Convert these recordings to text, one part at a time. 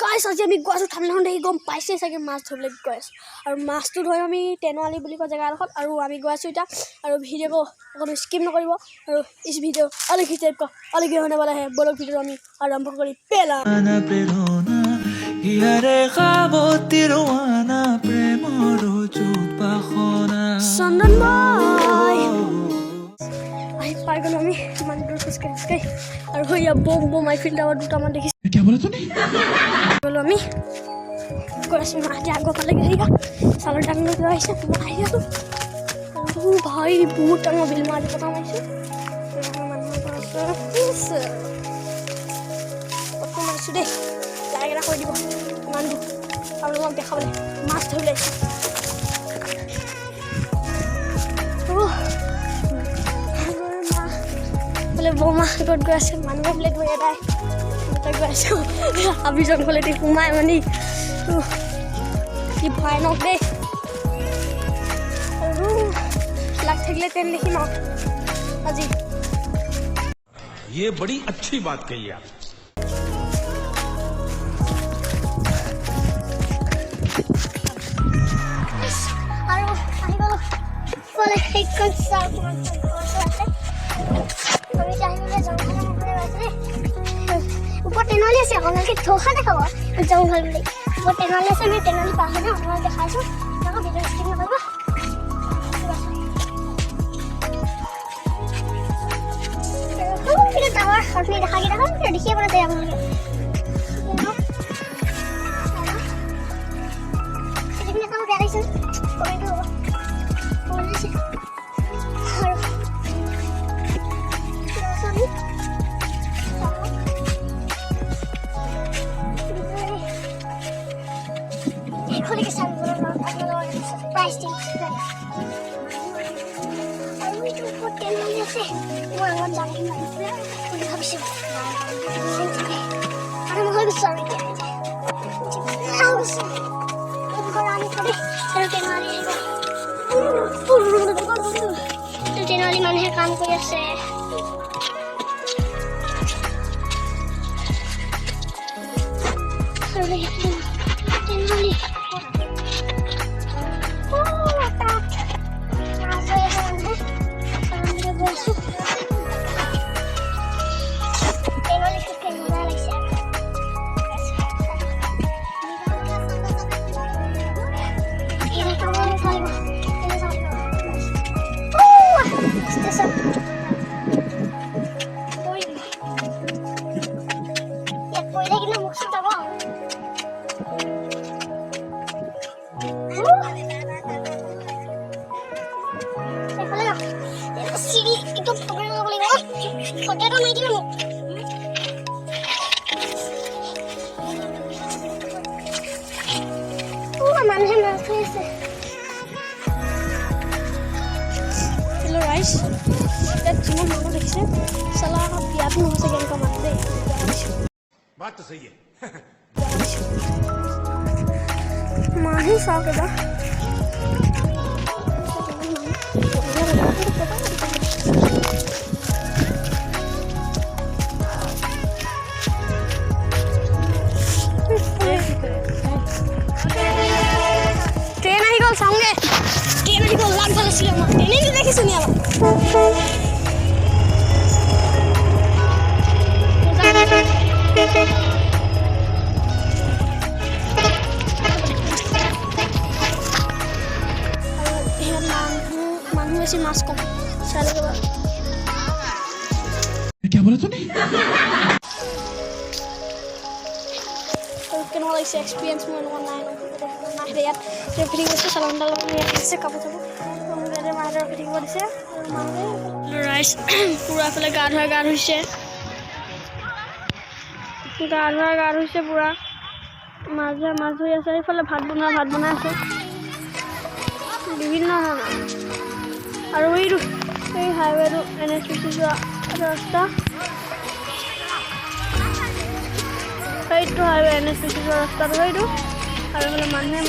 গাইছ আজি আমি গৈ আছোঁ ঠাণ্ডাখন দেখি গম পাইছে চাগে মাছ ধৰিবলৈ গৈ আছোঁ আৰু মাছটো ধৰি আমি টেনুৱালি বুলি কোৱা জেগা এডোখৰত আৰু আমি গৈ আছোঁ এতিয়া আৰু ভিডিঅ'টো অকণ স্কিপ নকৰিব আৰু ইছ ভিডিঅ' অলগ হি টাইপ কা অলগ হি होने वाला है বলক ভিডিঅ'টো আমি আৰম্ভ কৰি পেলাম চন্দন ভাই আহি পাই গ'লো আমি ইমান দূৰ খোজকাঢ়ি আৰু সেয়া বম বম আইফিল টাৱাৰ দুটামান দেখিছোঁ গ'লো আমি গৈ আছোঁ মাহঁতে আগৰ ফালে গেৰিয়া চালৰ ডাঙৰ লৈ আহিছে মই আহি আছোঁ আৰু ভাই বহুত ডাঙৰ বিল মাৰি পতা মাৰিছোঁ ফটো মাৰিছোঁ দেই লাইক এটা কৰি দিব ইমান দূৰ আপোনালোকক দেখাবলৈ মাছ ধৰিলে বোলে বৌমা ক'ত গৈ আছে মানুহে বোলে গৈ এটাই গৈ আছোঁ হাবি জংঘলেদি সোমাই মানে কি ভয়ানক দেই আৰু লাগ থাকিলে ট্ৰেইন দেখিম আৰু আজি ये बड़ी अच्छी बात कही आप আৰু আহি গ'লো বোলে সেইখন চাওঁ আমি চাহিবলৈ জংঘলৰ মুখলৈ গৈছোঁ দেই ওপৰত টেনুৱালি আছে আপোনালোকে ধোষা দেখাব জংঘল বুলি ওপৰত টেনুৱালি আছে আমি টেনুৱালি পাৰ হৈ যাওঁ আপোনালোকে দেখাইছোঁ আকৌ ভিডিঅ' স্কিপ নকৰিব কিন্তু টাৱাৰ আপুনি দেখাকেইটা হ'ল দেখিয়ে পোৱা যায় আপোনালোকে সেইখিনি আকৌ বেয়া লাগিছে কমেণ্টটো হ'ব বনাইছে আৰু surprise thing. Are we to put 10 minutes? We're not jumping like that. We have some. I'm going to sorry. Now, I'm going to put it. Tenali man hai kaam koi ase. Sorry. Tenali. Siri itu program apa lagi? Foto kan lagi dulu. Mana mana sih? Hello guys, kita cuma mau dekse. Salah biar mau sekian komat deh. बात तो सही है माही साके दा train आही गल संगे train आही गल लाग गल ছিল আমার ট্রেনে দেখিছ নি আবার মানুহ বেশি মাছ কম চলে গেল क्या बोला तूने কেন লাগছে এক্সপেরিয়েন্স মনে নাই না ইয়াত ফিটিং করছে সালামডাল আছে কাপড় চাপড় আমাদের মায়ের ফিটিং করেছে রাইস পুরা ফেলে গা ধুইছে পুরা মাছ ধুই আছে এইফালে ভাত বনাই আছে বিভিন্ন ধৰণৰ আৰু এই হাইৱেটো NH50 যোৱা ৰাস্তা সেইটো হাইৱে NH50 যোৱা ৰাস্তাটো সেইটো আৰু বোলে মানুহ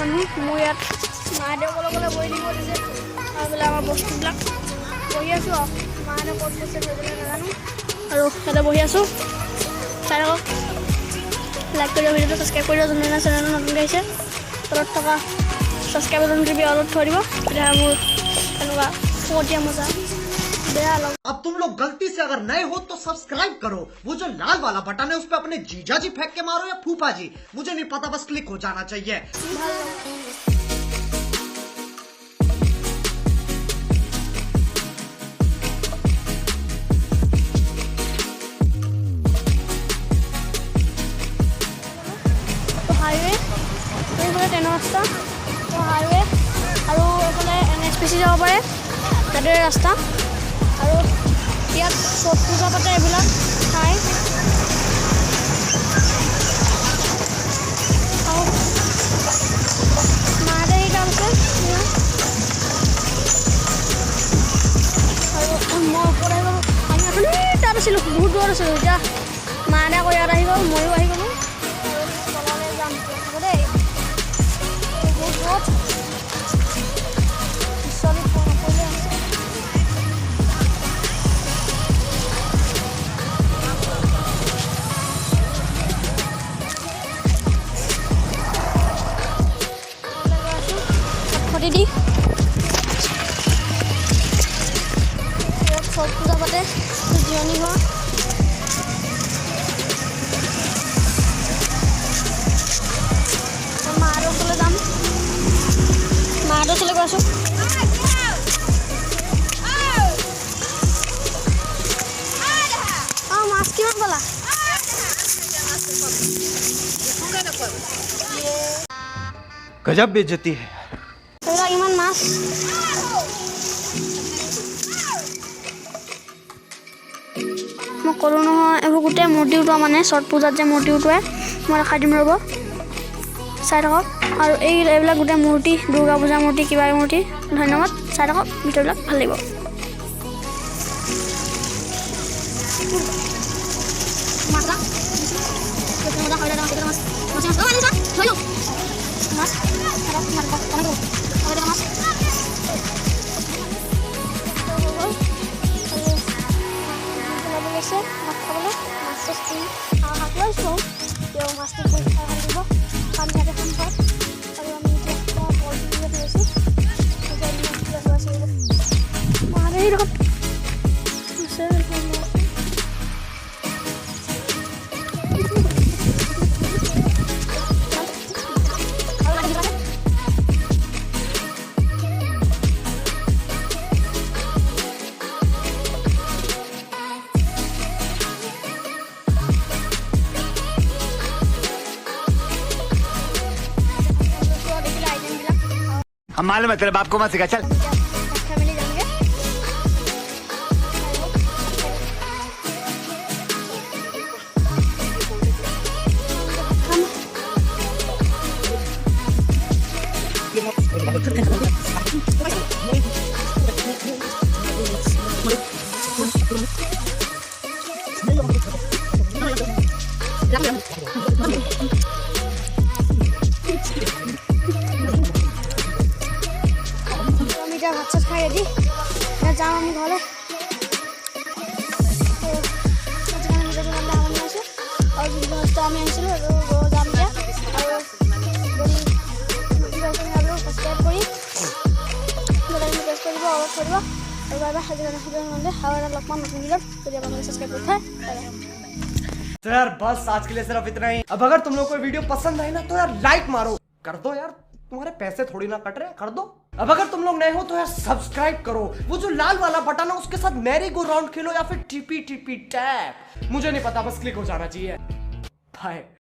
মোৰ ইয়াত মাহঁতে ক'লে বহি দিব দিছে আৰু বোলে আমাৰ বস্তুবিলাক বহি আছোঁ আৰু মাহঁতে ক'ত গৈছে সেইবিলাক নাজানো আৰু ইয়াতে বহি আছোঁ চাই থাকক লাইক কৰি ভিডিঅ'টো ছাবস্ক্ৰাইব কৰি দিয়ক যোনদিনা চেনেলটো নতুনকৈ আহিছে তলত থকা ছাবস্ক্ৰাইব বাটন টিপি অলপ থৈ দিব তেতিয়াহে মোৰ এনেকুৱা ফূৰ্তিয়া মজা বেয়া লগ अब तुम लोग गलती से अगर नए हो तो सब्सक्राइब करो, वो जो लाल वाला बटन है उस पे अपने जीजा जी फेंक के मारो या फूफा जी, मुझे नहीं पता, बस क्लिक हो जाना चाहिए। তো হাইৱে এইফালে ট্ৰেইনৰ ৰাস্তা তো হাইৱে আৰু এইফালে NHPC যাব পাৰে তাতে ৰাস্তা আৰু ইয়াত চট পূজা পাতে এইবিলাক ঠাই আৰু মাহঁতে কাম আছে আৰু মই ওপৰত আহি গ'লোঁ আমি অথনি তাত আছিলোঁ বহুত দূৰত আছিলোঁ এতিয়া মাহঁতে আকৌ ইয়াত আহি গ'ল ময়ো আহি গ'লোঁ আৰু তললৈ যাম হ'ব দেই বহুত দূৰত ঈশ্বৰী নকৰিলে আছে দি চট পূজা পাতে জিৰণি ঘৰ মাহঁতৰ ওচৰলৈ যাম মাহঁতৰ ওচৰলৈ গৈ আছোঁ অঁ মাছ কিমান পালা गजब बेइज्जती है। এইবিলাক ইমান মাছ মই ক'লোঁ নহয় এইবোৰ গোটেই মূৰ্তি উঠোৱা মানে ছট পূজাত যে মূৰ্তি উঠোৱাই মই দেখাই দিম ৰ'ব চাই থাকক আৰু এইবিলাক গোটেই মূৰ্তি দুৰ্গা পূজাৰ মূৰ্তি কিবা মূৰ্তি ধন্যবাদ চাই থাকক ভিডিঅ'বিলাক ভাল লাগিব ভাত খাবলৈ মাছটো শাক লৈছোঁ তেওঁ মাছটো খাই ভাল লাগিব পানী থাকে খাম ঘৰত আৰু আমি এতিয়া পলটো লৈছোঁ हम मालूम है तेरे बाप को मत सिखा चल फैमिली जाएंगे ভাত চাত খাই ৰেডি এতিয়া যাম আমি ঘৰলৈ আৰু যিটো ৰাস্তা আমি আহিছিলোঁ সেইটো যাম এতিয়া আৰু ছাবস্ক্ৰাইব কৰি প্ৰেছ কৰিব অলপ কৰিব আৰু বাই বাই আজিকালি আৰু এটা লগ পাম নতুন ভিডিঅ'ত যদি আপোনালোকে ছাবস্ক্ৰাইব কৰি থয় तो यार बस आज के लिए सिर्फ इतना ही। अब अगर तुम लोग को वीडियो पसंद आई ना तो यार लाइक मारो, कर दो यार, तुम्हारे पैसे थोड़ी ना कट रहे, कर दो। अब अगर तुम लोग नए हो तो यार सब्सक्राइब करो, वो जो लाल वाला बटन है उसके साथ मैरी गो राउंड खेलो या फिर टीपी टीपी टैप, मुझे नहीं पता, बस क्लिक हो जाना चाहिए। बाय।